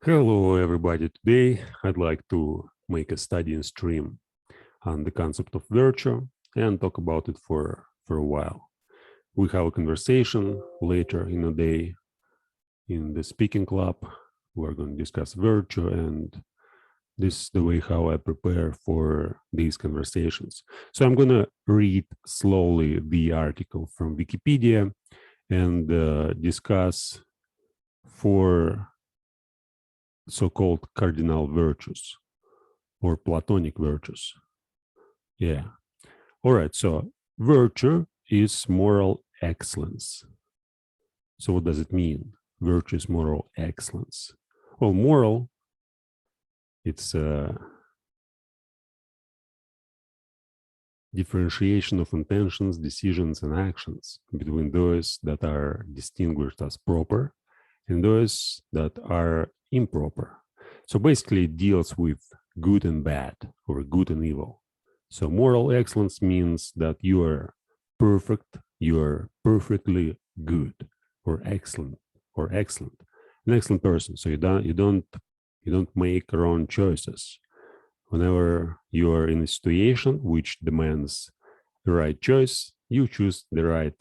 Hello, everybody. Today, I'd like to make a studying stream on the concept of virtue and talk about it for a while. We have a conversation later in the day in the speaking club. We're going to discuss virtue, and this is the way how I prepare for these conversations. So I'm going to read slowly the article from Wikipedia and discuss four so-called cardinal virtues or Platonic virtues. Yeah. All right. So virtue is moral excellence. So what does it mean? Virtue is moral excellence. Well, moral, it's a differentiation of intentions, decisions, and actions between those that are distinguished as proper and those that are improper. So basically, it deals with good and bad or good and evil. So moral excellence means that you are perfect, you are perfectly good or excellent, an excellent person. So you don't make wrong choices. Whenever you are in a situation which demands the right choice, you choose the right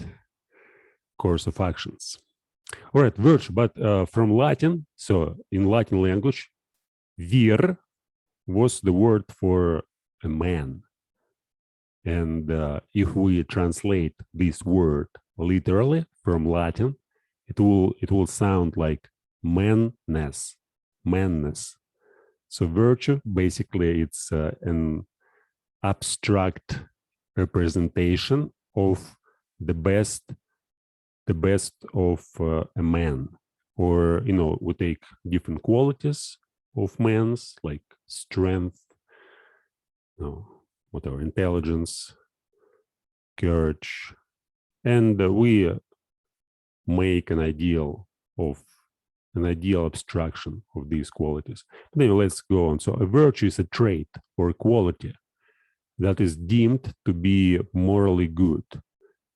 course of actions. All right, virtue, but from Latin, so in Latin language, vir was the word for a man. And if we translate this word literally from Latin, it will sound like manness. So virtue, basically, it's an abstract representation of the best of a man. Or, we take different qualities of man's, like strength, whatever, intelligence, courage, and we make an ideal abstraction of these qualities. But anyway, let's go on. So a virtue is a trait or quality that is deemed to be morally good,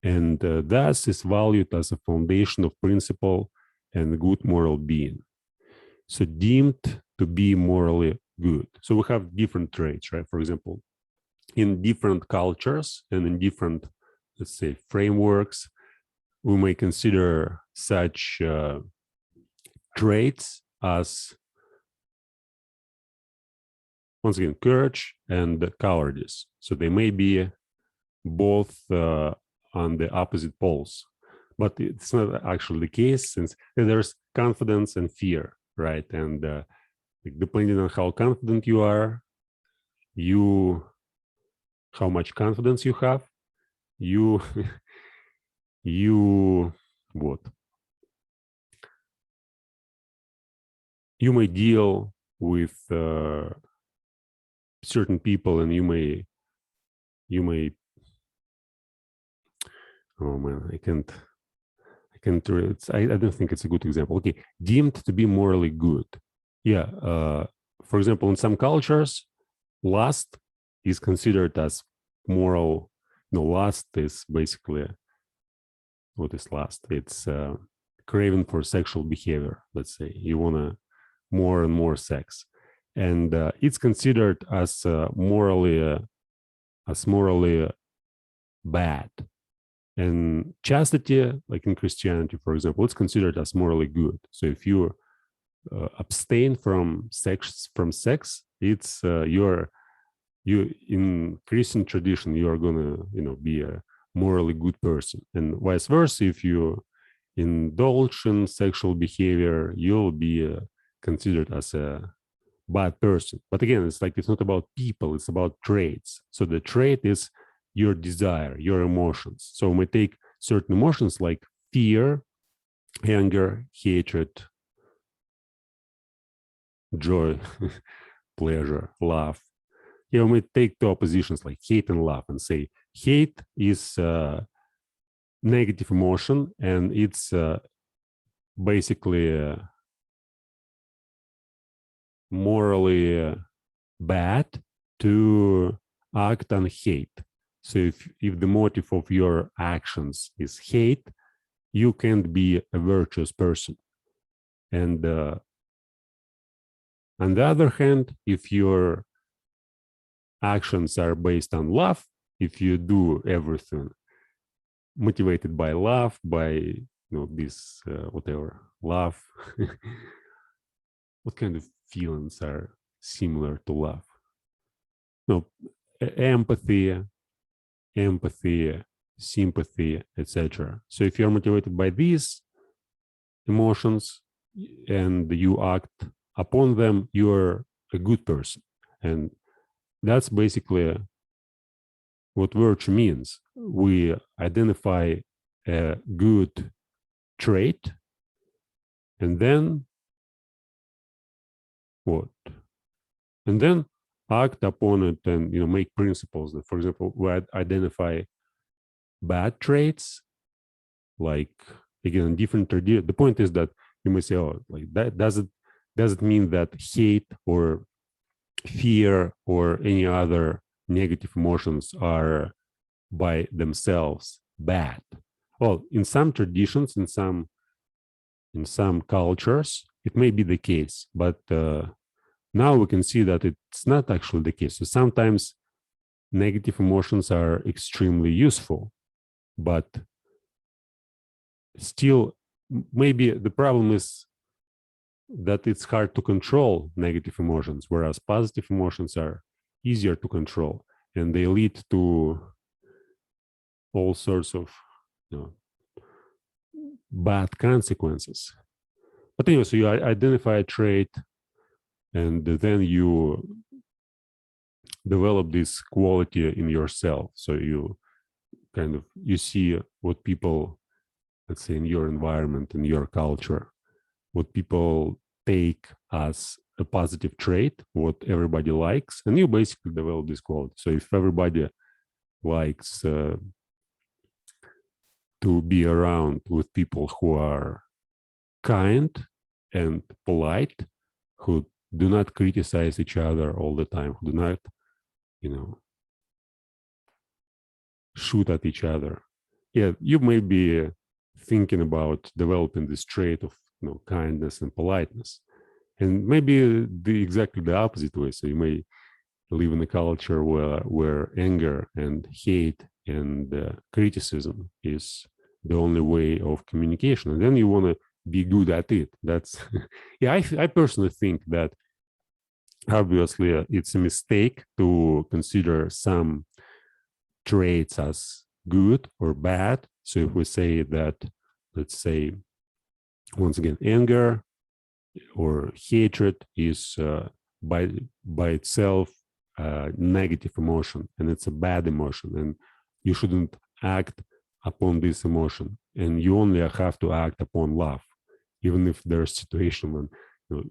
and thus is valued as a foundation of principle and good moral being. So deemed to be morally good. So we have different traits, right? For example, in different cultures and in different, let's say, frameworks, we may consider such traits as, once again, courage and cowardice. So they may be both on the opposite poles, but it's not actually the case, since there's confidence and fear, right? And depending on how confident you are, how much confidence you have, you what? You may deal with certain people, and you may oh man, I don't think it's a good example. Okay, deemed to be morally good. Yeah, for example, in some cultures, lust is considered as moral. No, lust is basically, what is lust? It's craving for sexual behavior. Let's say you want to more and more sex, and it's considered as morally bad. And chastity, like in Christianity, for example, it's considered as morally good. So if you abstain from sex, it's you in Christian tradition, you are gonna be a morally good person, and vice versa. If you indulge in sexual behavior, you'll be considered as a bad person. But again, it's not about people, it's about traits. So the trait is your desire, your emotions. So we take certain emotions like fear, anger, hatred, joy, pleasure, love. You may take two oppositions like hate and love and say hate is negative emotion, and it's basically morally bad to act on hate. So if the motive of your actions is hate, you can't be a virtuous person. And On the other hand, if your actions are based on love, if you do everything motivated by love, by this whatever love, what kind of feelings are similar to love? No, empathy, sympathy, etc. So if you're motivated by these emotions and you act upon them, you're a good person. And that's basically what virtue means. We identify a good trait and then what? And then act upon it and make principles that, for example, we identify bad traits, like again different tradition. The point is that you may say, oh, like that does it mean that hate or fear or any other negative emotions are by themselves bad? Well, in some traditions, in some cultures, it may be the case, but now we can see that it's not actually the case. So sometimes negative emotions are extremely useful, but still, maybe the problem is that it's hard to control negative emotions, whereas positive emotions are easier to control, and they lead to all sorts of bad consequences. But anyway, so you identify a trait, and then you develop this quality in yourself. So you see what people, let's say in your environment, in your culture, what people take as a positive trait, what everybody likes, and you basically develop this quality. So if everybody likes to be around with people who are kind and polite, who do not criticize each other all the time, who do not, shoot at each other. Yeah, you may be thinking about developing this trait of kindness and politeness, and maybe exactly the opposite way. So you may live in a culture where anger and hate and criticism is the only way of communication, and then you want to be good at it. That's yeah. I personally think that obviously it's a mistake to consider some traits as good or bad. So if we say that, let's say, once again, anger or hatred is by itself a negative emotion, and it's a bad emotion, and you shouldn't act upon this emotion, and you only have to act upon love, even if there's a situation when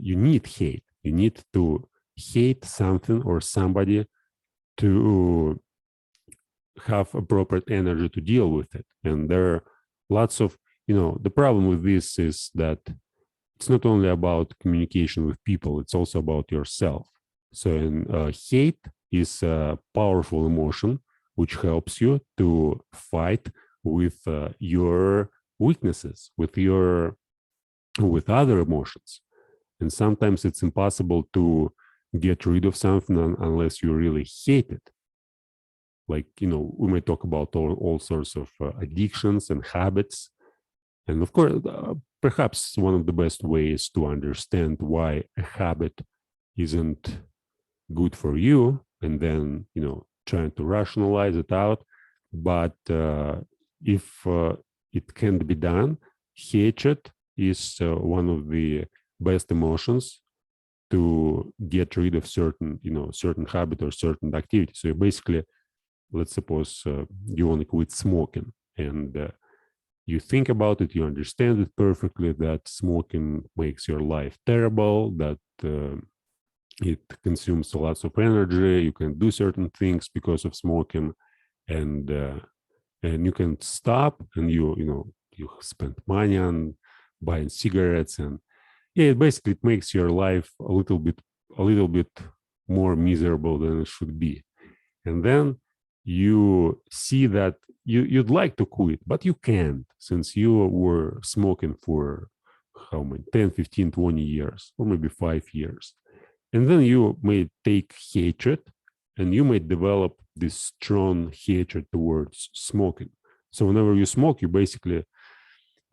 you need hate, you need to hate something or somebody to have appropriate energy to deal with it. And there are lots of, the problem with this is that it's not only about communication with people, it's also about yourself. So hate is a powerful emotion which helps you to fight with your weaknesses, with other emotions. And sometimes it's impossible to get rid of something unless you really hate it. Like, we may talk about all sorts of addictions and habits. And of course, perhaps one of the best ways to understand why a habit isn't good for you, and then, trying to rationalize it out. But if it can't be done, hatred is one of the best emotions to get rid of certain habit or certain activity. So you basically, let's suppose you want to quit smoking, and you think about it, you understand it perfectly, that smoking makes your life terrible, that it consumes lots of energy, you can do certain things because of smoking, and you can stop, and you spend money on buying cigarettes, and basically it makes your life a little bit more miserable than it should be. And then you see that you'd like to quit, but you can't, since you were smoking for how many, 10, 15, 20 years, or maybe 5 years. And then you may take hatred, and you may develop this strong hatred towards smoking. So whenever you smoke, you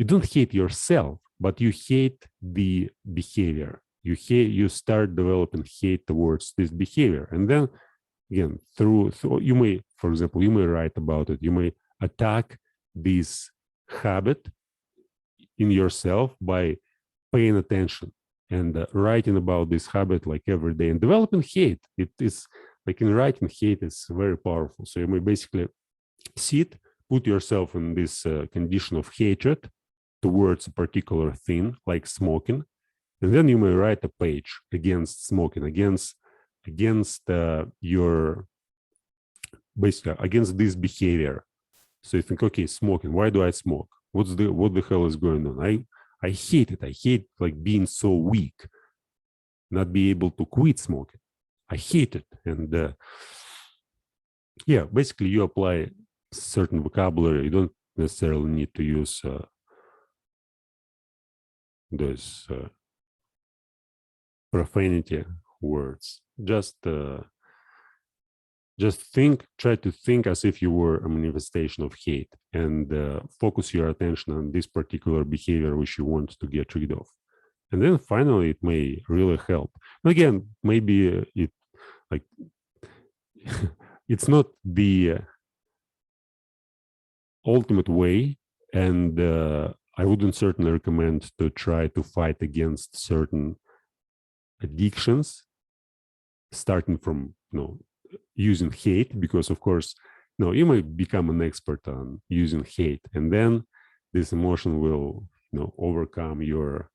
don't hate yourself, but you hate the behavior. You start developing hate towards this behavior. And then again, through you may, for example, you may write about it. You may attack this habit in yourself by paying attention and writing about this habit like every day and developing hate. It is like in writing, hate is very powerful. So you may basically put yourself in this condition of hatred towards a particular thing like smoking, and then you may write a page against smoking, against your basically against this behavior. So you think, okay, smoking, why do I smoke? What the hell is going on? I hate it. I hate like being so weak, not be able to quit smoking. I hate it. And yeah, basically you apply certain vocabulary. You don't necessarily need to use those profanity words. Just try to think as if you were a manifestation of hate, and focus your attention on this particular behavior which you want to get rid of. And then finally, it may really help. Again, maybe it like it's not the ultimate way, and I wouldn't certainly recommend to try to fight against certain addictions, starting from using hate, because of course, you might become an expert on using hate, and then this emotion will overcome your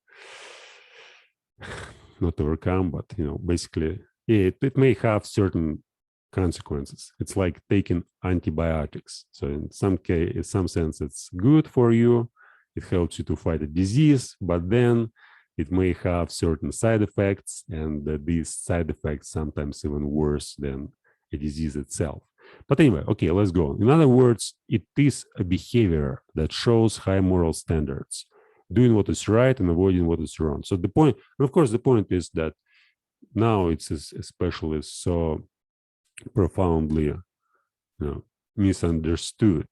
not overcome, but basically it may have certain consequences. It's like taking antibiotics. So in some sense, it's good for you. It helps you to fight a disease, but then it may have certain side effects, and these side effects sometimes even worse than a disease itself. But anyway, okay, let's go on. In other words, it is a behavior that shows high moral standards, doing what is right and avoiding what is wrong. So the point, and of course, the point is that now it's especially so profoundly misunderstood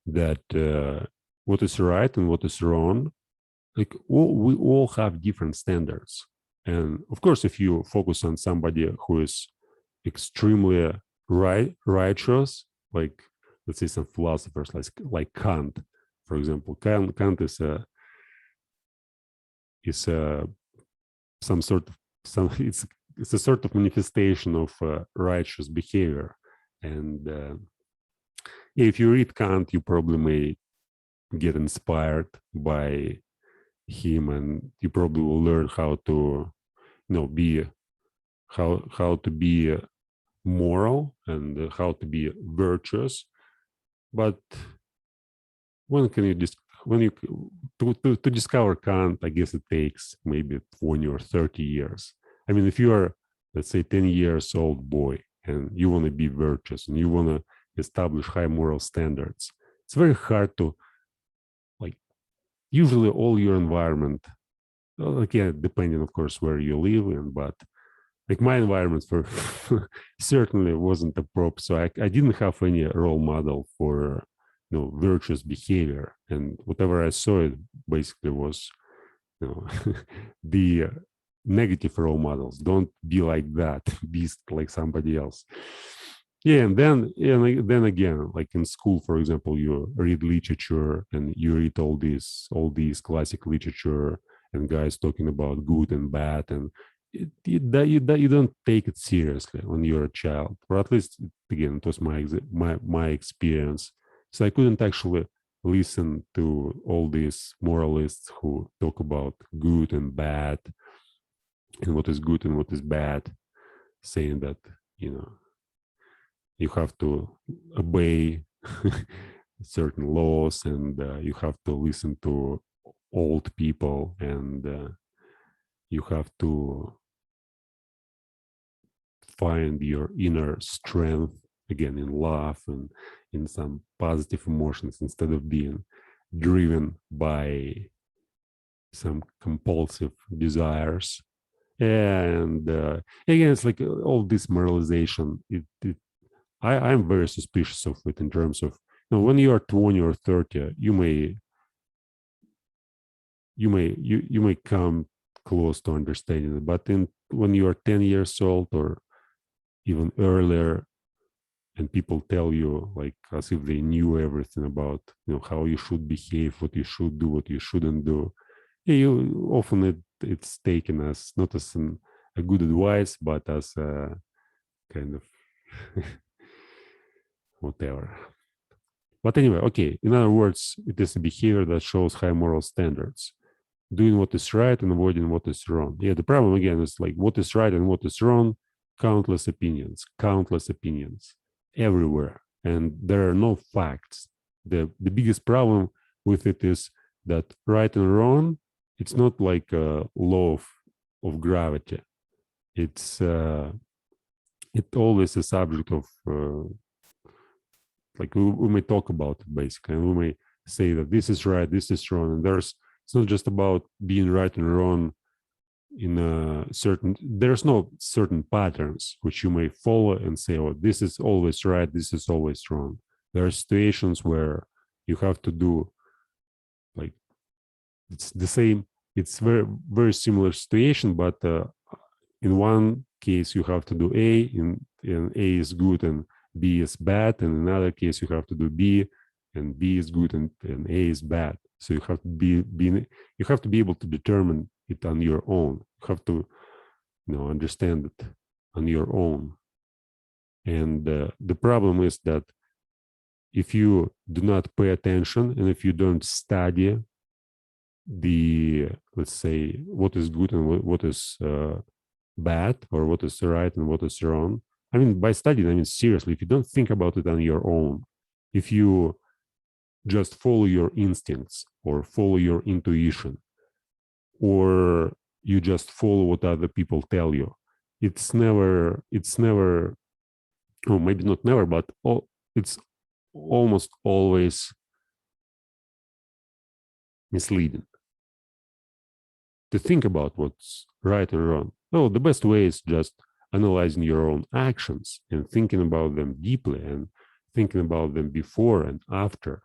that what is right and what is wrong, like we all have different standards. And of course, if you focus on somebody who is extremely righteous, like let's say some philosophers like Kant, for example. Kant is it's a sort of manifestation of righteous behavior. And if you read Kant, you probably may get inspired by him, and you probably will learn how to be moral and how to be virtuous. But when you to discover Kant, I guess it takes maybe 20 or 30 years. I mean, if you are, let's say, 10 years old boy and you want to be virtuous and you want to establish high moral standards, it's very hard to, like, usually all your environment, again, depending, of course, where you live in, but like my environment for certainly wasn't appropriate. So I didn't have any role model for virtuous behavior, and whatever I saw, it basically was the negative role models. Don't be like that. Be like somebody else. Yeah, and then again, like in school, for example, you read literature and you read all these classic literature and guys talking about good and bad, and you don't take it seriously when you're a child, or at least again, it was my experience. So I couldn't actually listen to all these moralists who talk about good and bad and what is good and what is bad, saying that you have to obey certain laws, and you have to listen to old people, and you have to find your inner strength again in love and in some positive emotions, instead of being driven by some compulsive desires. And again, it's like all this moralization. I'm very suspicious of it in terms of, when you are 20 or 30, you may come close to understanding it, but when you are 10 years old or even earlier, and people tell you like as if they knew everything about how you should behave, what you should do, what you shouldn't do, you often it's taken as not as a good advice, but as a kind of whatever. But anyway, okay, in other words, it is a behavior that shows high moral standards, doing what is right and avoiding what is wrong. Yeah, the problem again is like what is right and what is wrong, countless opinions everywhere, and there are no facts. The biggest problem with it is that right and wrong, it's not like a law of gravity. It's it always a subject of like we may talk about it basically, and we may say that this is right, this is wrong, and it's not just about being right and wrong in a certain, there's no certain patterns which you may follow and say, oh, this is always right, this is always wrong. There are situations where you have to do like, it's the same, it's very similar situation, but in one case you have to do A, and A is good and B is bad, and in another case you have to do B, and B is good and A is bad. So you have to you have to be able to determine it on your own. You have to understand it on your own. And the problem is that if you do not pay attention, and if you don't study the, let's say, what is good and what is bad, or what is right and what is wrong. I mean, by studying, I mean, seriously, if you don't think about it on your own, if you just follow your instincts or follow your intuition, or you just follow what other people tell you, it's never, oh, maybe not never, but it's almost always misleading to think about what's right and wrong. No, the best way is just analyzing your own actions and thinking about them deeply and thinking about them before and after.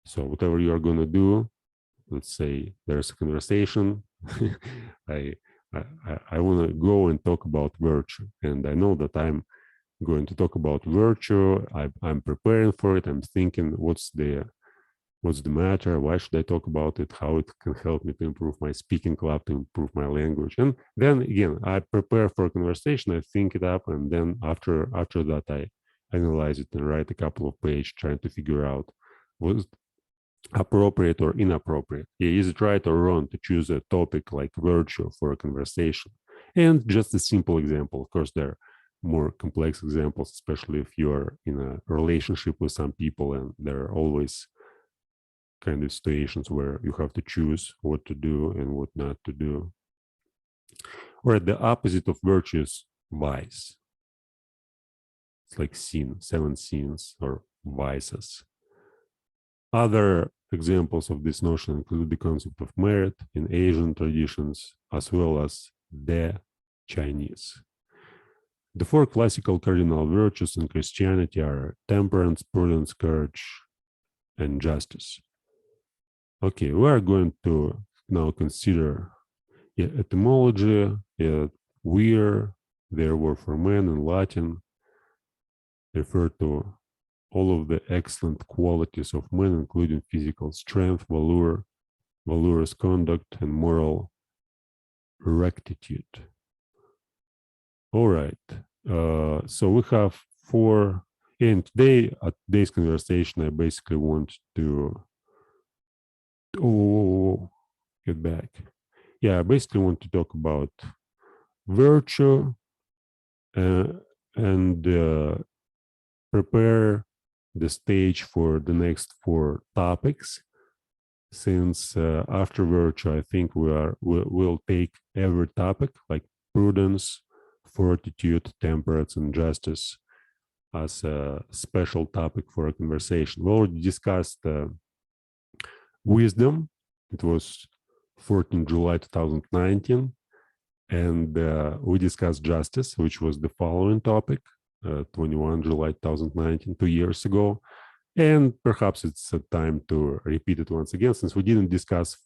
So whatever you are going to do, let's say there's a conversation, I want to go and talk about virtue, and I know that I'm going to talk about virtue. I'm preparing for it. I'm thinking, what's the matter? Why should I talk about it? How it can help me to improve my speaking club, to improve my language. And then again, I prepare for a conversation, I think it up, and then after that, I analyze it and write a couple of pages trying to figure out what's appropriate or inappropriate. Yeah, is it right or wrong to choose a topic like virtue for a conversation? And just a simple example. Of course, there are more complex examples, especially if you are in a relationship with some people, and there are always kind of situations where you have to choose what to do and what not to do. Or the opposite of virtue is vice. It's like sin, 7 sins or vices. Other examples of this notion include the concept of merit in Asian traditions, as well as the Chinese. The 4 classical cardinal virtues in Christianity are temperance, prudence, courage, and justice. Okay, we are going to now consider etymology. Wir, their word for man in Latin, refer to all of the excellent qualities of men, including physical strength, valor, valorous conduct, and moral rectitude. All right. So we have 4. And today, at today's conversation, I basically want to get back. Yeah, I basically want to talk about virtue and prepare the stage for the next 4 topics. Since after virtue, I think we'll take every topic like prudence, fortitude, temperance, and justice as a special topic for a conversation. We already discussed wisdom. It was 14 July 2019. And we discussed justice, which was the following topic, 21 July 2019, 2 years ago. And perhaps it's a time to repeat it once again, since we didn't discuss,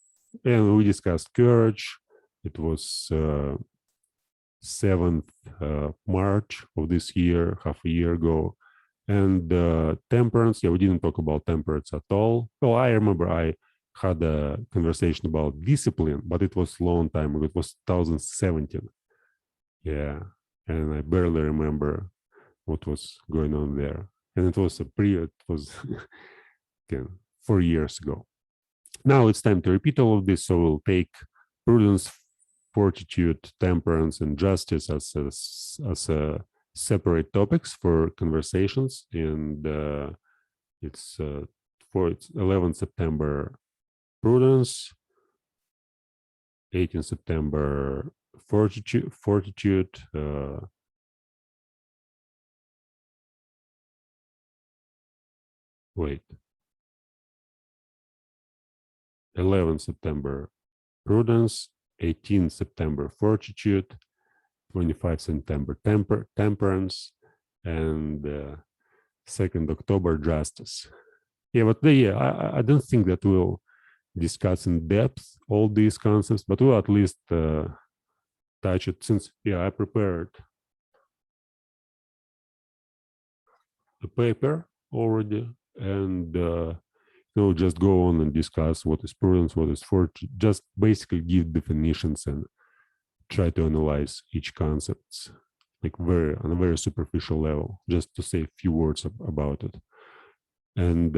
and we discussed courage. It was 7th March of this year, half a year ago. And temperance, yeah, we didn't talk about temperance at all. Well, I remember I had a conversation about discipline, but it was a long time ago. It was 2017. Yeah, and I barely remember what was going on there. And it was it was again 4 years ago. Now it's time to repeat all of this. So we'll take prudence, fortitude, temperance, and justice as separate topics for conversations. And it's 11th September prudence, 18th September fortitude. Wait. 11th September prudence, 18th September fortitude, 25th September temperance, and 2nd October justice. Yeah, but I don't think that we'll discuss in depth all these concepts, but we'll at least touch it, since I prepared the paper already, and just go on and discuss what is prudence, what is fortitude, just basically give definitions and try to analyze each concept like on a very superficial level, just to say a few words about it. And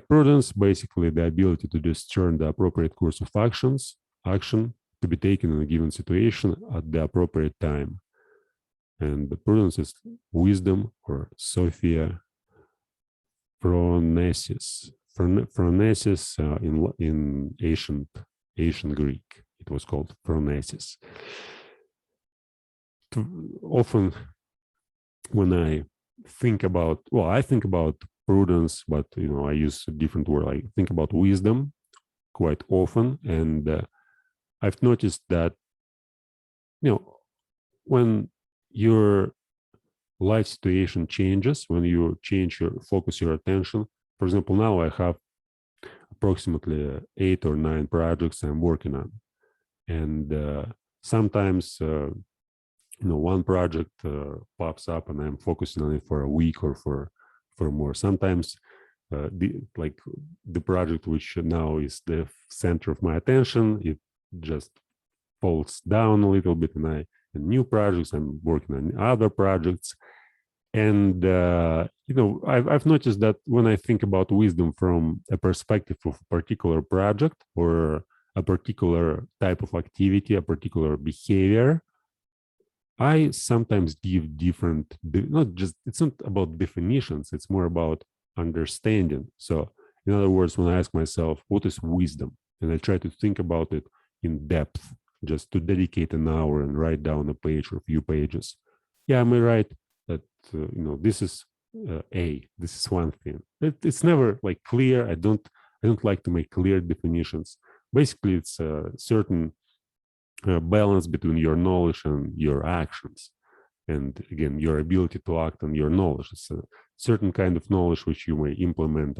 prudence, basically the ability to discern the appropriate course of action to be taken in a given situation at the appropriate time. And the prudence is wisdom, or Sophia, phronesis. Phronesis in ancient Greek, it was called phronesis. Often when I think about, I think about prudence, but I use a different word. I think about wisdom quite often, and I've noticed that when your life situation changes, when you change your focus, your attention. For example, now I have approximately 8 or 9 projects I'm working on, and sometimes one project pops up and I'm focusing on it for a week or for more. Sometimes the project which now is the center of my attention, it just falls down a little bit, and new projects, I'm working on other projects. And I've noticed that when I think about wisdom from a perspective of a particular project or a particular type of activity, a particular behavior, I sometimes give different, it's not about definitions, it's more about understanding. So in other words, when I ask myself, what is wisdom? And I try to think about it in depth, just to dedicate an hour and write down a page or a few pages. Yeah, am I right that, this is this is one thing. It's never like clear. I don't like to make clear definitions. Basically, it's a certain balance between your knowledge and your actions, and again your ability to act on your knowledge. It's a certain kind of knowledge which you may implement,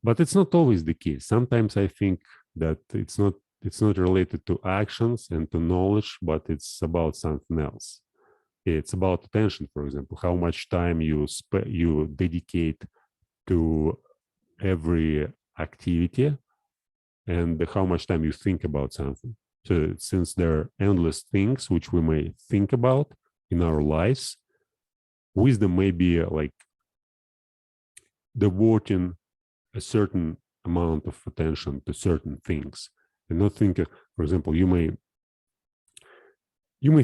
but it's not always the case. Sometimes I think that it's not related to actions and to knowledge, but it's about something else. It's about attention, for example, how much time you dedicate to every activity, and how much time you think about something. So since there are endless things which we may think about in our lives, wisdom may be like devoting a certain amount of attention to certain things, and not think, for example, you may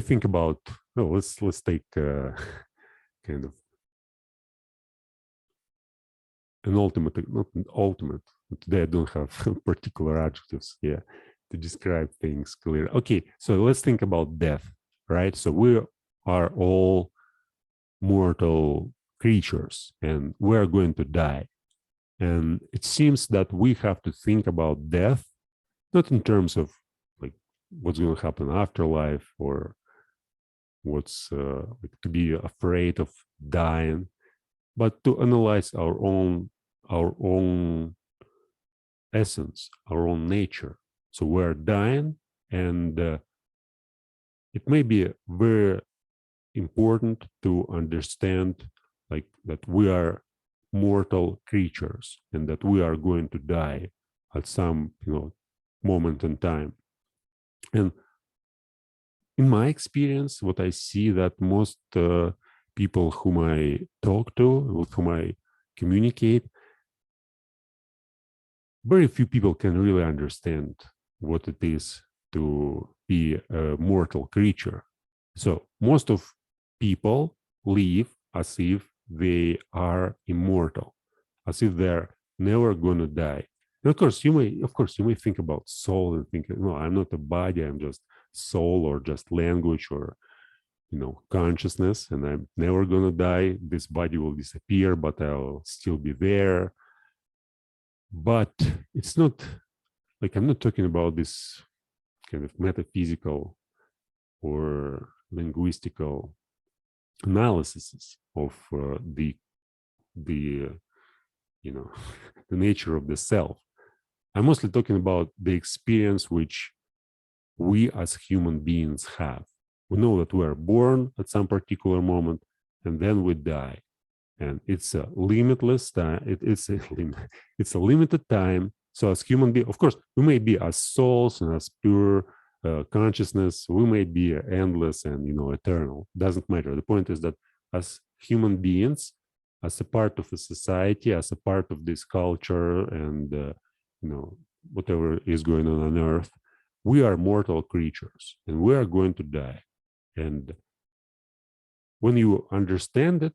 think about, let's take kind of an not an ultimate. Today I don't have particular adjectives here to describe things clearly. Okay, so let's think about death, right? So we are all mortal creatures, and we're going to die. And it seems that we have to think about death, not in terms of like what's going to happen after life, or what's to be afraid of dying, but to analyze our own essence, our own nature. So we're dying, and it may be very important to understand like that we are mortal creatures and that we are going to die at some moment in time. And in my experience, what I see that most people whom I talk to, with whom I communicate, very few people can really understand what it is to be a mortal creature. So most of people live as if they are immortal, as if they're never going to die. And of course, you may think about soul and think, no, I'm not a body, I'm just soul or just language or consciousness, and I'm never going to die. This body will disappear, but I'll still be there. But it's not like, I'm not talking about this kind of metaphysical or linguistical analysis of the the nature of the self. I'm mostly talking about the experience which we as human beings have. We know that we are born at some particular moment, and then we die, and it's a limitless time. It's a limited time. So as human beings, of course, we may be as souls and as pure consciousness. We may be endless and eternal. Doesn't matter. The point is that as human beings, as a part of a society, as a part of this culture, and whatever is going on Earth, we are mortal creatures, and we are going to die. And when you understand it,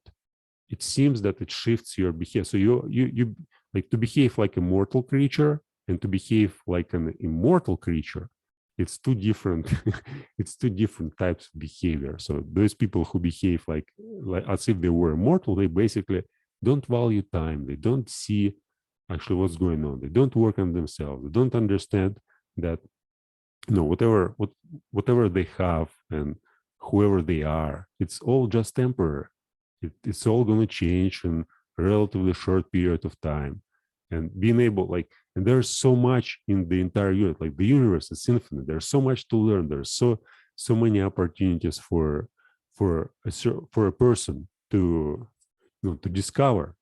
it seems that it shifts your behavior. So you like to behave like a mortal creature and to behave like an immortal creature. It's two different it's two different types of behavior. So those people who behave like as if they were immortal, they basically don't value time. They don't see actually what's going on. They don't work on themselves. They don't understand that whatever they have and whoever they are, it's all just temporary. It's all going to change in a relatively short period of time. And being able, and there's so much in the entire universe, like the universe is infinite. There's so much to learn. There's so many opportunities for a person to to discover.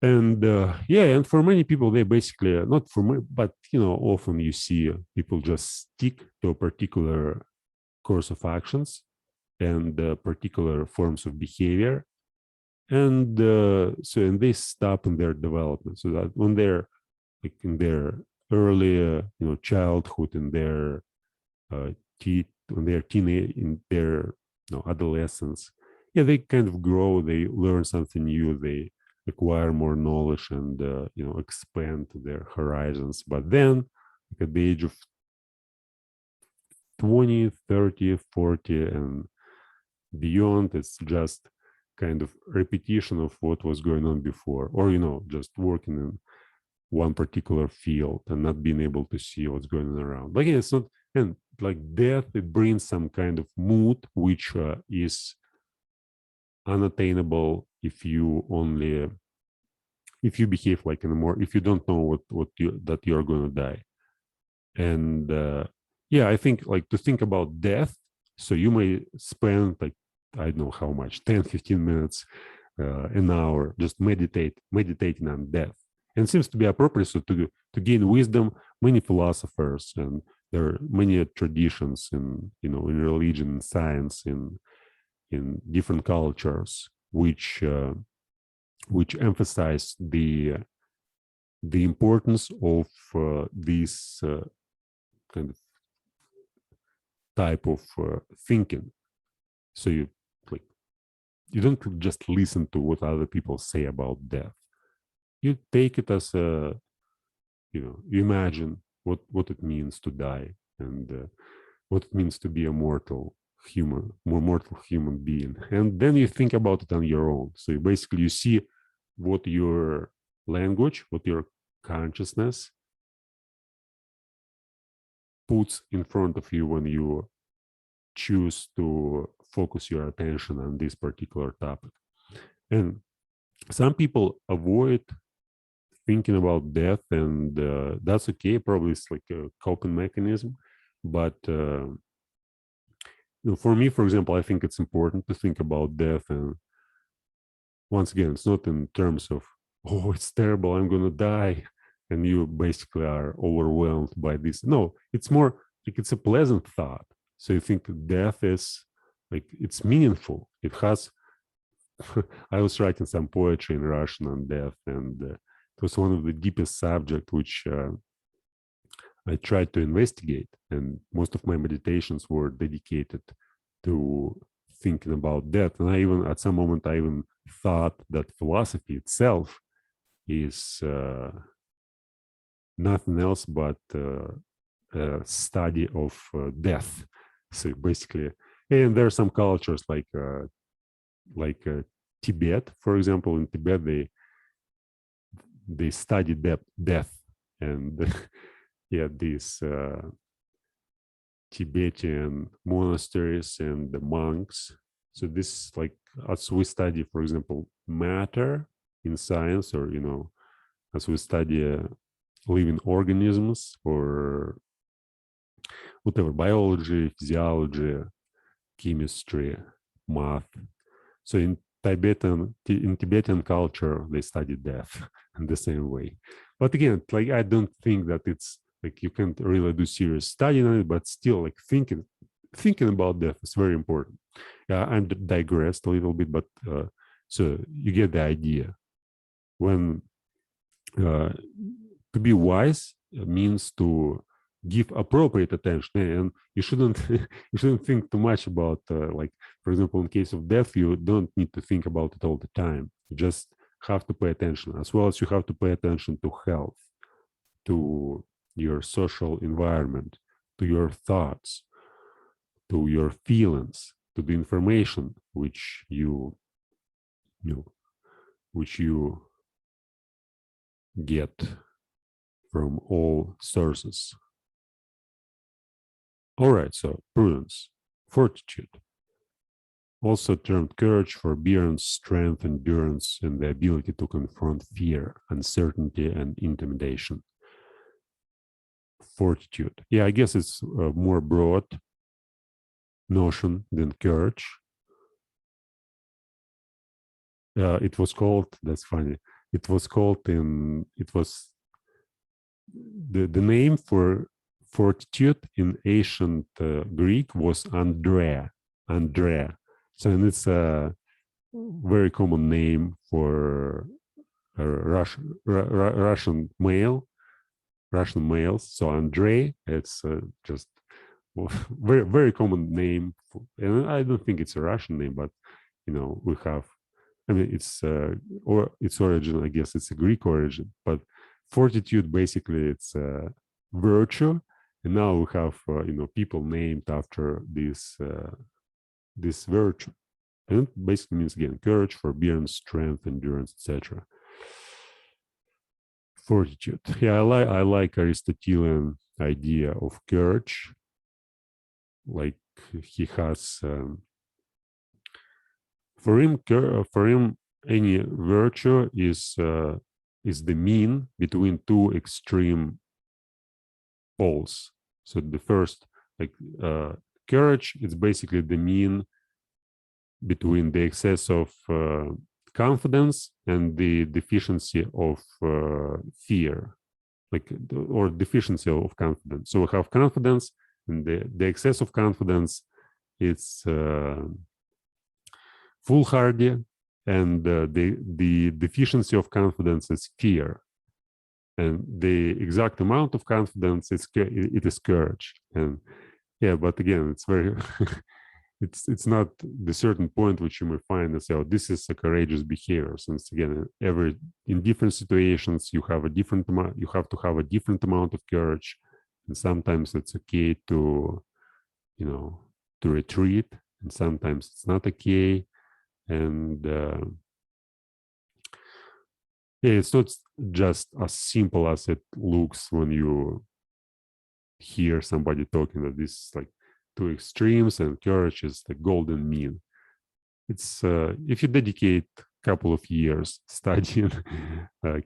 And and for many people, they basically, not for me, but often you see people just stick to a particular course of actions and particular forms of behavior, and and they stop in their development. So that when they're in their early childhood, in their when they're teenage, in their adolescence, they kind of grow, they learn something new, they acquire more knowledge and expand their horizons. But then at the age of 20, 30, 40 and beyond, it's just kind of repetition of what was going on before, or just working in one particular field and not being able to see what's going on around. Again, it's not, and like death, it brings some kind of mood which is unattainable if you behave like an immortal, if you don't know that you're going to die. And I think to think about death, so you may spend I don't know how much, 10, 15 minutes, an hour, just meditating on death. And it seems to be appropriate. So to gain wisdom, many philosophers, and there are many traditions in religion and science, in different cultures, which emphasize the importance of this kind of type of thinking. So you don't just listen to what other people say about death. You take it as you imagine what it means to die, and what it means to be a mortal human being. And then you think about it on your own. So basically you see what your language, what your consciousness puts in front of you when you choose to focus your attention on this particular topic. And some people avoid thinking about death, and that's okay. Probably it's like a coping mechanism. But for me, for example, I think it's important to think about death. And once again, it's not in terms of, oh, it's terrible, I'm going to die. And you basically are overwhelmed by this. No, it's more like it's a pleasant thought. So you think death is like, it's meaningful. It has, I was writing some poetry in Russian on death, and it was one of the deepest subjects which I tried to investigate. And most of my meditations were dedicated to thinking about death. And I even, at some moment, I even thought that philosophy itself is nothing else but a study of death. So basically, and there are some cultures like Tibet, for example. In Tibet, they study death, and yeah, these Tibetan monasteries and the monks. So this is like, as we study, for example, matter in science, or as we study living organisms, or whatever, biology, physiology, chemistry, math. So in Tibetan culture, they study death in the same way. But again, like, I don't think that it's like you can't really do serious study on it, but still, like, thinking about death is very important. I digressed a little bit, but so you get the idea. When to be wise means to give appropriate attention, and you shouldn't think too much about like, for example, in case of death, you don't need to think about it all the time. You just have to pay attention, as well as you have to pay attention to health, to your social environment, to your thoughts, to your feelings, to the information which you get from all sources. All right, so prudence, fortitude, also termed courage, forbearance, strength, endurance, and the ability to confront fear, uncertainty, and intimidation. Fortitude. Yeah, I guess it's a more broad notion than courage. It was called, that's funny, it was the name for fortitude in ancient Greek was Andrea. So, and it's a very common name for Russian males. So Andrei, it's just very common name, and I don't think it's a Russian name, but we have. I mean, it's or its origin, I guess, it's a Greek origin. But fortitude, basically, it's a virtue, and now we have people named after this virtue, and it basically means, again, courage, forbearance, strength, endurance, etc. Fortitude. Yeah, I like Aristotelian idea of courage. Like, he has for him, any virtue is the mean between two extreme poles. So the first, like, courage, it's basically the mean between the excess of confidence and the deficiency of fear, like, or deficiency of confidence. So we have confidence, and the excess of confidence, it's foolhardy, and the deficiency of confidence is fear, and the exact amount of confidence it is courage. And yeah, but again, it's very it's not the certain point which you may find and say, oh, this is a courageous behavior. Since again, in different situations, you have to have a different amount of courage, and sometimes it's okay to to retreat, and sometimes it's not okay. And yeah, it's not just as simple as it looks when you hear somebody talking that this is like two extremes and courage is the golden mean. It's if you dedicate a couple of years studying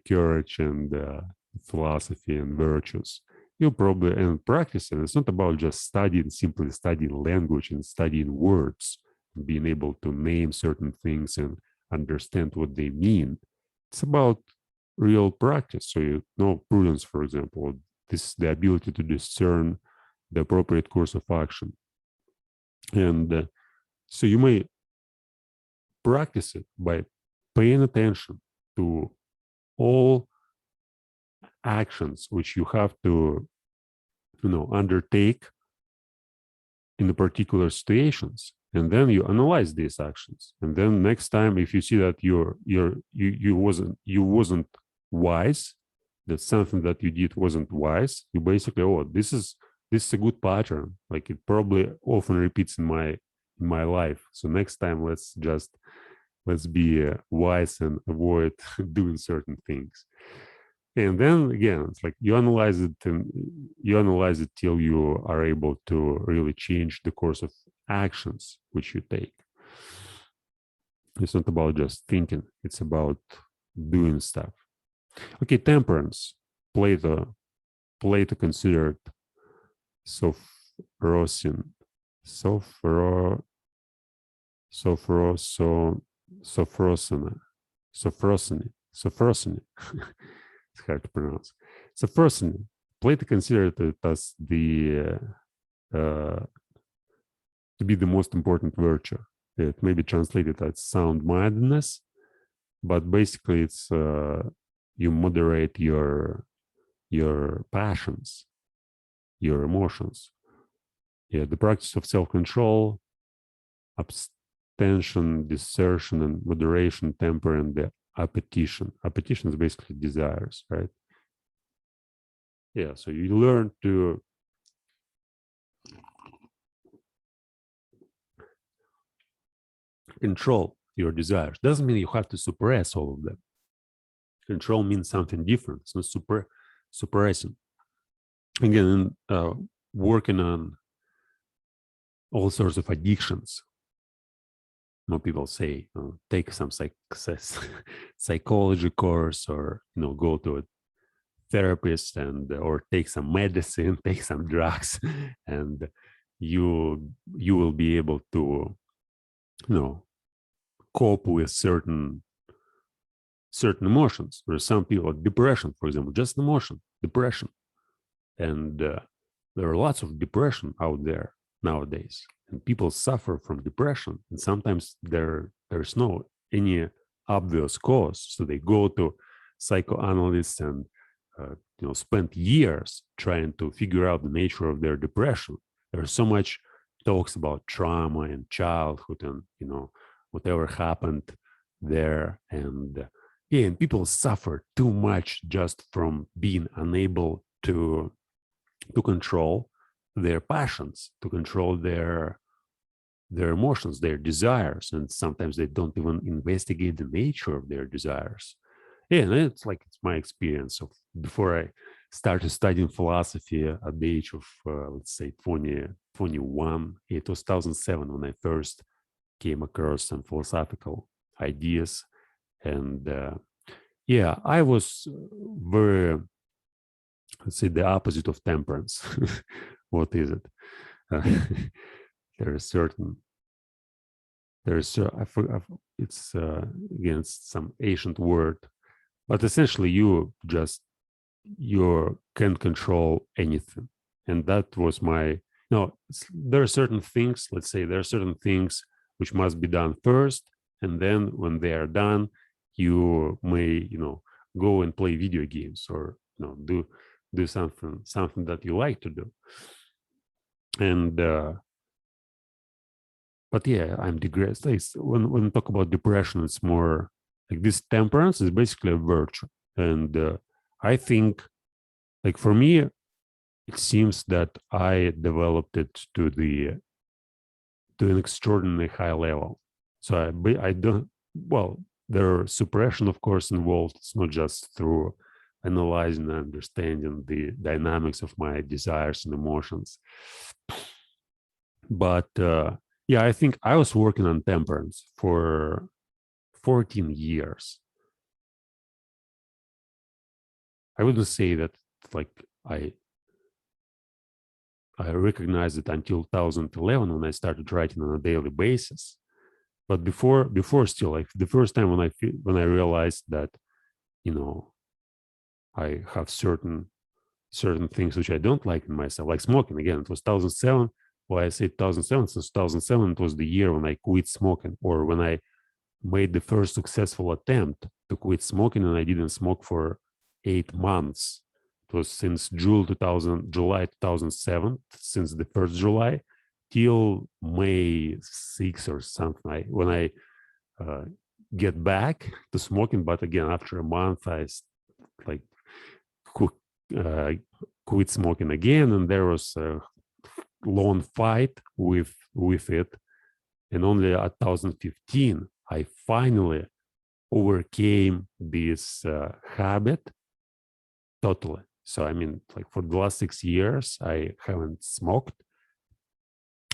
courage and philosophy and virtues, you'll probably and practice it. It's not about just simply studying language and studying words, being able to name certain things and understand what they mean. It's about real practice. So you know prudence, for example, this is the ability to discern the appropriate course of action. And so you may practice it by paying attention to all actions which you have to undertake in the particular situations, and then you analyze these actions. And then next time, if you see that you wasn't wise, that something that you did wasn't wise, you basically, this is a good pattern, like it probably often repeats in my life, so next time let's be wise and avoid doing certain things. And then again, it's like you analyze it till you are able to really change the course of actions which you take. It's not about just thinking, it's about doing stuff. Okay, temperance. Plato considered sophrosyne. It's hard to pronounce. Sophrosyne. Plato considered it as to be the most important virtue. It may be translated as sound-mindedness, but basically it's you moderate your passions, your emotions. Yeah, the practice of self-control, abstention, discernment, and moderation, temper, and the appetition. Appetition is basically desires, right? Yeah, so you learn to control your desires. Doesn't mean you have to suppress all of them. Control means something different. It's not suppressing. Again, working on all sorts of addictions. More people say, take some psychology course, or go to a therapist, and or take some medicine, take some drugs, and you will be able to cope with certain emotions. There are some people, depression, for example, just emotion, depression, and there are lots of depression out there nowadays, and people suffer from depression, and sometimes there's no any obvious cause, so they go to psychoanalysts and spend years trying to figure out the nature of their depression. There's so much talks about trauma and childhood and whatever happened there, and people suffer too much just from being unable to control their passions, to control their emotions, their desires, and sometimes they don't even investigate the nature of their desires. And it's my experience of before I started studying philosophy at the age of let's say 21. It was 2007 when I first came across some philosophical ideas, and I was very, let's say, the opposite of temperance. What is it? It's against some ancient word, but essentially you can't control anything. And that was there are certain things, let's say, which must be done first, and then when they are done, you may go and play video games, or do something that you like to do. And but I'm digressed. When we talk about depression, it's more like this. Temperance is basically a virtue, and I think, for me, it seems that I developed it to an extraordinarily high level. So I don't. Well, there are suppression, of course, involved. It's not just through analyzing and understanding the dynamics of my desires and emotions. But yeah, I think I was working on temperance for 14 years. I wouldn't say that like I recognized it until 2011 when I started writing on a daily basis. But before still, like the first time when I realized that, you know, I have certain things which I don't like in myself, like smoking. Again, it was 2007. Why I say 2007? Since 2007, it was the year when I quit smoking, or when I made the first successful attempt to quit smoking, and I didn't smoke for 8 months. It was since July 2007, since the first July till May 6 or something. When I get back to smoking, but again, after a month, I like uh, quit smoking again, and there was a long fight with it. And only at 2015, I finally overcame this habit totally. So I mean, like for the last 6 years, I haven't smoked,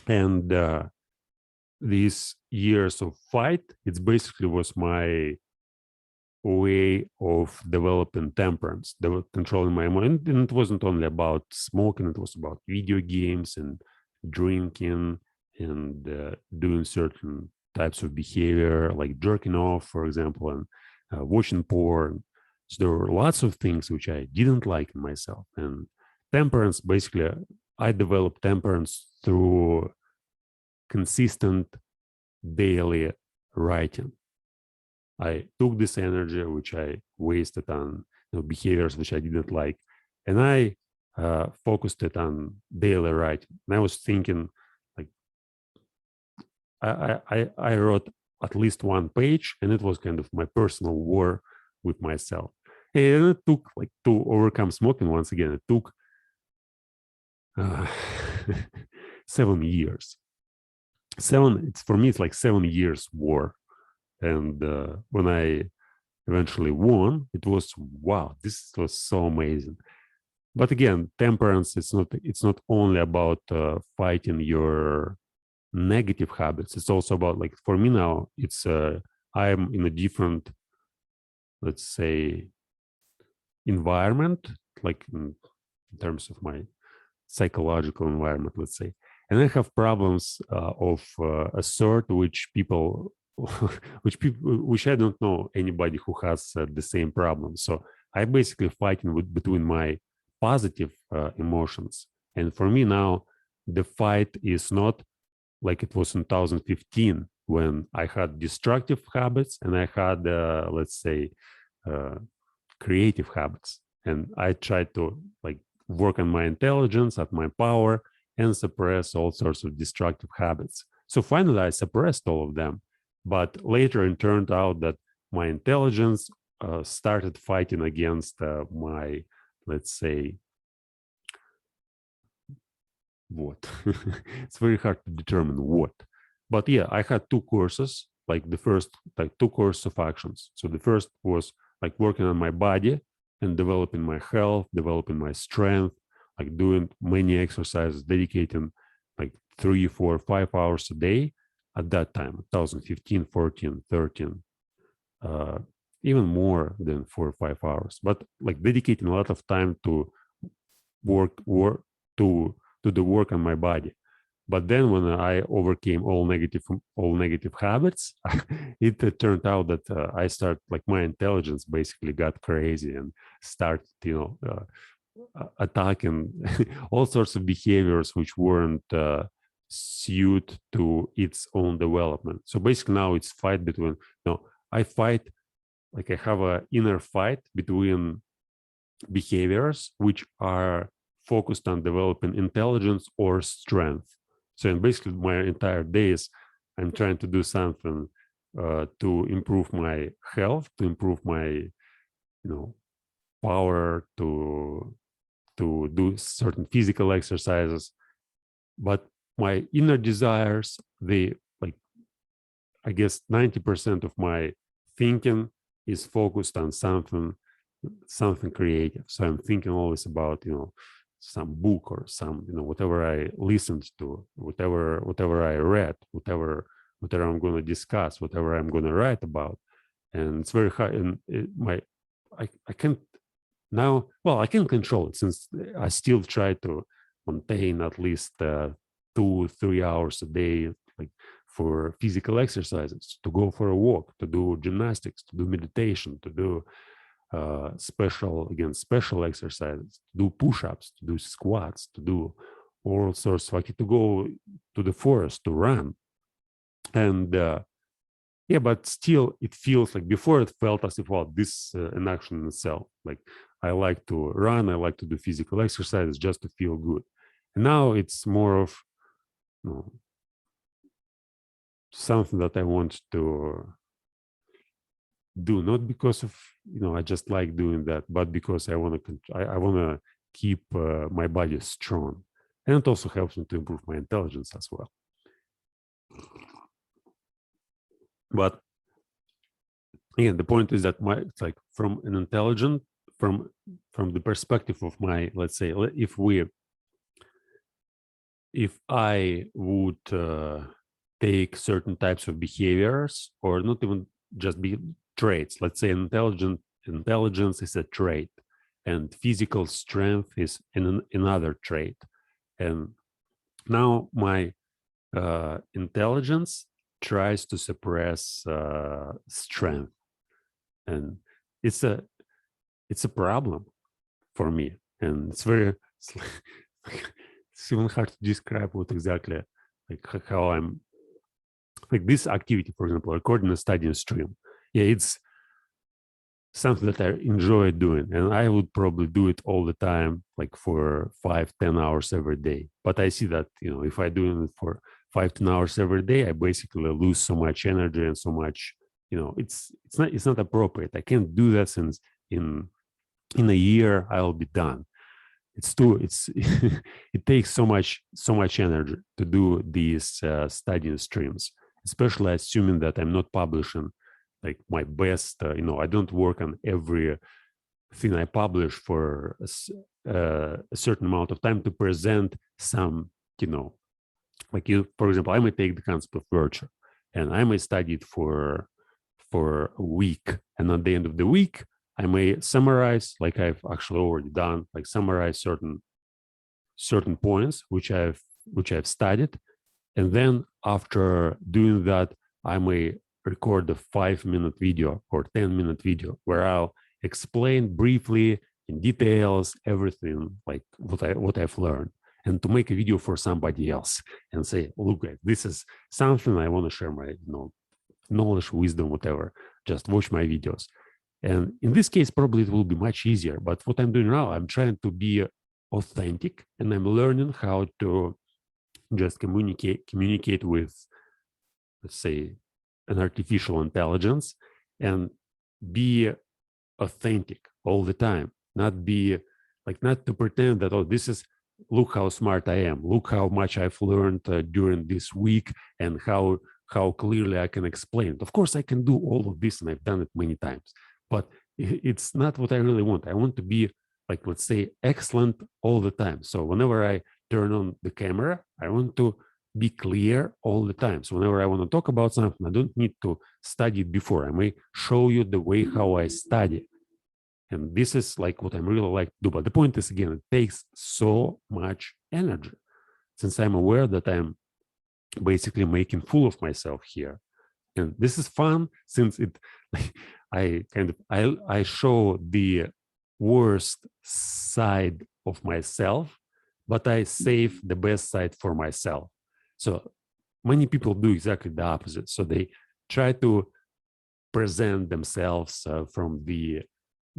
and these years of fight, it's basically was my way of developing temperance, controlling my mind. And it wasn't only about smoking, it was about video games and drinking and doing certain types of behavior, like jerking off, for example, and watching porn. So there were lots of things which I didn't like in myself. And temperance, basically, I developed temperance through consistent daily writing. I took this energy, which I wasted on behaviors which I didn't like, and I focused it on daily writing. And I was thinking, like, I wrote at least one page, and it was kind of my personal war with myself. And it took, like, to overcome smoking, once again, it took uh, 7 years. For me, it's like 7 years war. And when I eventually won, it was, wow, this was so amazing. But again, temperance, it's not only about fighting your negative habits. It's also about, like, for me now, it's I'm in a different, let's say, environment, like in terms of my psychological environment, let's say. And I have problems of a sort which people which I don't know anybody who has the same problem. So I basically fighting between my positive emotions. And for me now, the fight is not like it was in 2015, when I had destructive habits and I had, let's say, uh, creative habits. And I tried to, like, work on my intelligence, at my power, and suppress all sorts of destructive habits. So finally, I suppressed all of them. But later, it turned out that my intelligence started fighting against my, let's say, what? It's very hard to determine what. But yeah, I had two courses, like the first, like two courses of actions. So the first was like working on my body and developing my health, developing my strength, like doing many exercises, dedicating like 3, 4, 5 hours a day at that time, 2015, 14, 13, even more than 4 or 5 hours, but like dedicating a lot of time to work to the work on my body. But then when I overcame all negative habits, it turned out that I start, like, my intelligence basically got crazy and started, attacking all sorts of behaviors which weren't suited to its own development. So basically now it's fight between, I fight, like, I have an inner fight between behaviors which are focused on developing intelligence or strength. So in basically my entire days, I'm trying to do something to improve my health, to improve my, power, to do certain physical exercises. But my inner desires, they, like, I guess 90% of my thinking is focused on something something creative. So I'm thinking always about, some book or some, whatever I listened to, whatever I read, whatever I'm going to discuss, whatever I'm going to write about. And it's very hard. And I can't now, well, I can control it, since I still try to maintain at least 2-3 hours a day, like for physical exercises, to go for a walk, to do gymnastics, to do meditation, to do special exercises, to do push-ups, to do squats, to do all sorts, like to go to the forest, to run. And yeah, but still it feels like, before it felt as if, well, this an action in itself, like I like to run, I like to do physical exercises just to feel good. And now it's more of, something that I want to do, not because of, I just like doing that, but because I want to keep my body strong. And it also helps me to improve my intelligence as well. But again, the point is that it's like, from an intelligent, from the perspective of my, let's say, if I would take certain types of behaviors, or not even just be traits, let's say intelligence is a trait, and physical strength is another trait. And now my intelligence tries to suppress strength, and it's a problem for me. And it's even hard to describe what exactly, like how I'm, like this activity, for example, recording a study stream. Yeah, it's something that I enjoy doing, and I would probably do it all the time, like for 5-10 hours every day. But I see that, if I do it for 5-10 hours every day, I basically lose so much energy and so much, it's not appropriate. I can't do that, since in a year I'll be done. It takes so much energy to do these study streams, especially assuming that I'm not publishing like my best. I don't work on every thing I publish for a certain amount of time to present some, like for example, I may take the concept of virtue, and I may study it for a week, and at the end of the week I may summarize, like I've actually already done, like summarize certain points which I've studied. And then after doing that, I may record a 5-minute video or 10-minute video where I'll explain briefly in details everything, like what I've learned, and to make a video for somebody else and say, look, this is something I want to share, my knowledge, wisdom, whatever. Just watch my videos. And in this case, probably it will be much easier. But what I'm doing now, I'm trying to be authentic, and I'm learning how to just communicate with, let's say, an artificial intelligence, and be authentic all the time. Not to pretend that, oh, look how smart I am, look how much I've learned during this week, and how clearly I can explain it. Of course, I can do all of this, and I've done it many times, but it's not what I really want. I want to be, like, let's say, excellent all the time. So whenever I turn on the camera, I want to be clear all the time. So whenever I want to talk about something, I don't need to study it before. I may show you the way how I study. And this is like what I'm really like to do. But the point is, again, it takes so much energy, since I'm aware that I'm basically making fool of myself here. And this is fun, since I show the worst side of myself, but I save the best side for myself. So many people do exactly the opposite. So they try to present themselves from the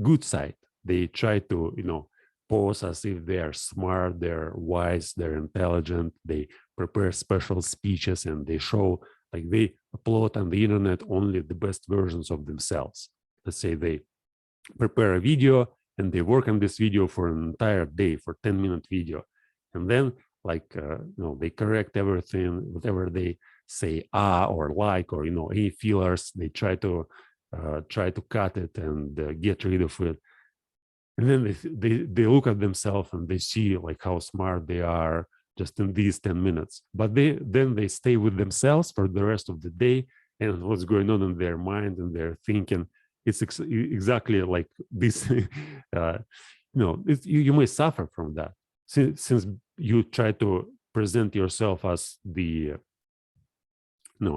good side. They try to, pose as if they are smart, they're wise, they're intelligent. They prepare special speeches, and they show, like, they upload on the internet only the best versions of themselves. Let's say they prepare a video, and they work on this video for an entire day, for 10-minute video. And then, like, they correct everything, whatever they say, or like, or, any fillers, they try to cut it and get rid of it. and then they look at themselves and they see like how smart they are just in these 10 minutes, but they stay with themselves for the rest of the day, and what's going on in their mind and their thinking, it's exactly like this. You may suffer from that since you try to present yourself as the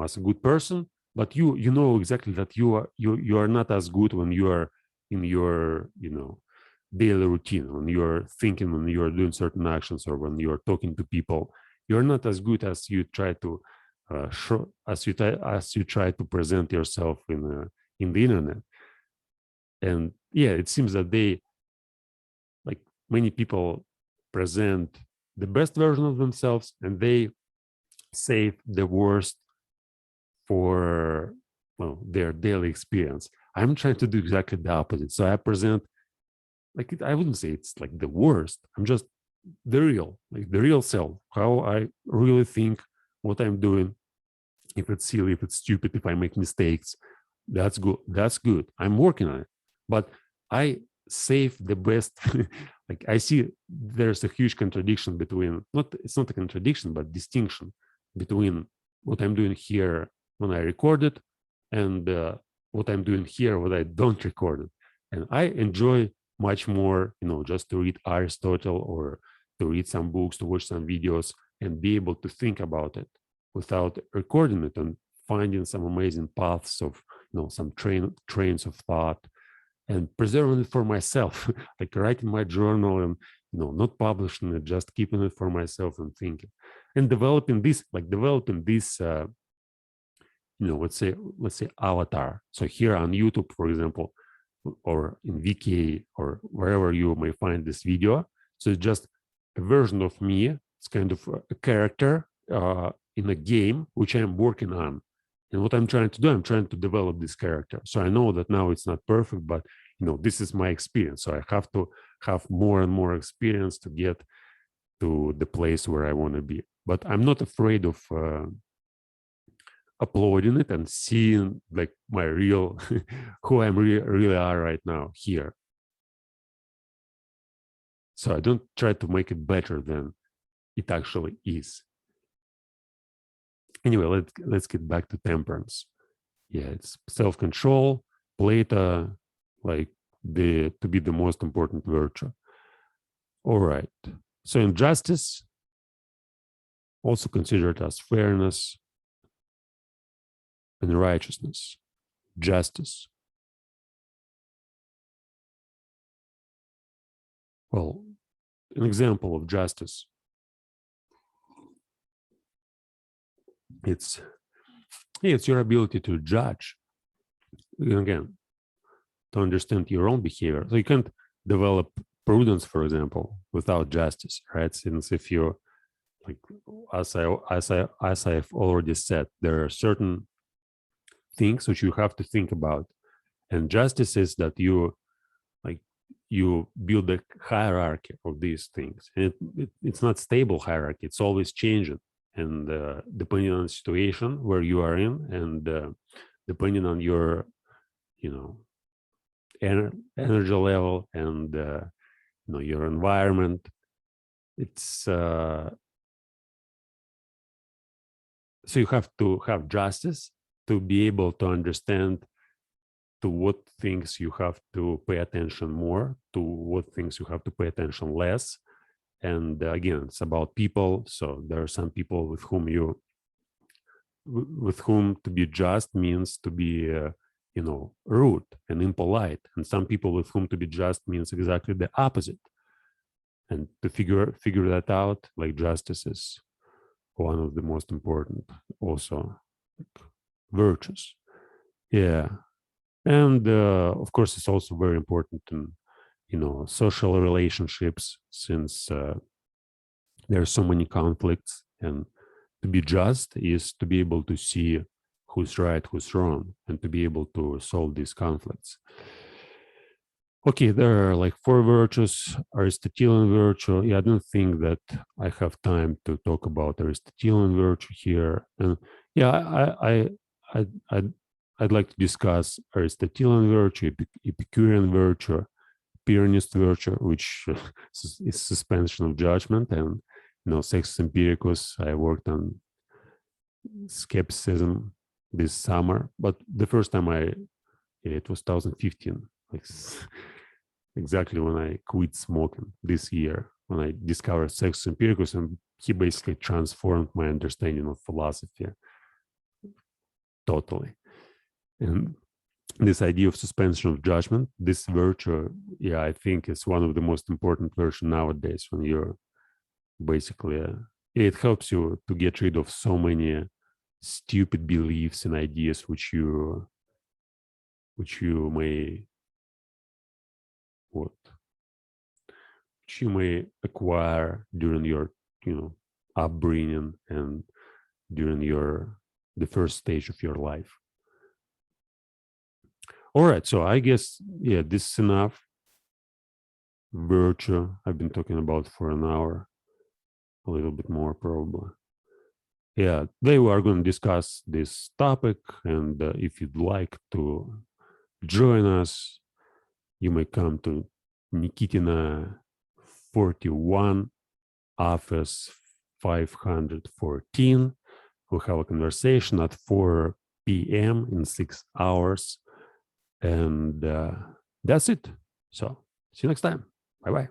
as a good person, but you know exactly that you are not as good when you are in your daily routine, when you're thinking, when you're doing certain actions, or when you're talking to people. You're not as good as you try to show, as you try to present yourself in the internet. And yeah, it seems that they, like, many people present the best version of themselves, and they save the worst for, well, their daily experience. I'm trying to do exactly the opposite. So I present, like, I wouldn't say it's like the worst. I'm just the real self, how I really think, what I'm doing. If it's silly, if it's stupid, if I make mistakes, that's good. That's good. I'm working on it. But I save the best. Like, I see there's a huge contradiction between, it's not a contradiction, but distinction between what I'm doing here when I record it, and what I'm doing here when I don't record it. And I enjoy much more, just to read Aristotle, or to read some books, to watch some videos, and be able to think about it without recording it, and finding some amazing paths of, some trains of thought, and preserving it for myself, like writing my journal, and not publishing it, just keeping it for myself and thinking, and developing this, let's say avatar. So here on YouTube, for example, or in VK, or wherever you may find this video, so it's just a version of me. It's kind of a character in a game which I'm working on. And what I'm trying to do, I'm trying to develop this character. So I know that now it's not perfect, but this is my experience. So I have to have more and more experience to get to the place where I want to be. But I'm not afraid of uploading it and seeing, like, my real who I'm really are right now here. So I don't try to make it better than it actually is. Anyway, let's get back to temperance. Yeah, it's self-control, Plato, like, to be the most important virtue. All right. So in justice, also considered as fairness and righteousness. Justice. Well, an example of justice, it's your ability to judge, again, to understand your own behavior. So you can't develop prudence, for example, without justice, right? Since if you, like, as I've already said, there are certain things which you have to think about, and justice is that you build a hierarchy of these things, and it's not stable hierarchy. It's always changing, and depending on the situation where you are in, and depending on your energy level, and your environment. It's so you have to have justice to be able to understand to what things you have to pay attention more, to what things you have to pay attention less. And again, it's about people. So there are some people with whom to be just means to be rude and impolite, and some people with whom to be just means exactly the opposite. And to figure that out, like, justice is one of the most important also, like, virtues. Yeah. And of course, it's also very important in social relationships, since there are so many conflicts, and to be just is to be able to see who's right, who's wrong, and to be able to solve these conflicts. Okay, there are like 4 virtues. Aristotelian virtue. Yeah, I don't think that I have time to talk about Aristotelian virtue here. And yeah, I'd like to discuss Aristotelian virtue, Epicurean virtue, Pyrrhonist virtue, which is suspension of judgment, and Sextus Empiricus. I worked on skepticism this summer, but the first time it was 2015, like exactly when I quit smoking this year, when I discovered Sextus Empiricus, and he basically transformed my understanding of philosophy totally. And this idea of suspension of judgment, this virtue, I think is one of the most important virtues nowadays, when you're basically, it helps you to get rid of so many stupid beliefs and ideas which you may acquire during your upbringing and during the first stage of your life. All right, so I guess this is enough virtue. I've been talking about for an hour, a little bit more probably. Today we are going to discuss this topic, and if you'd like to join us, you may come to Nikitina 41, office 514. We'll have a conversation at 4 p.m. in 6 hours. And that's it. So see you next time. Bye-bye.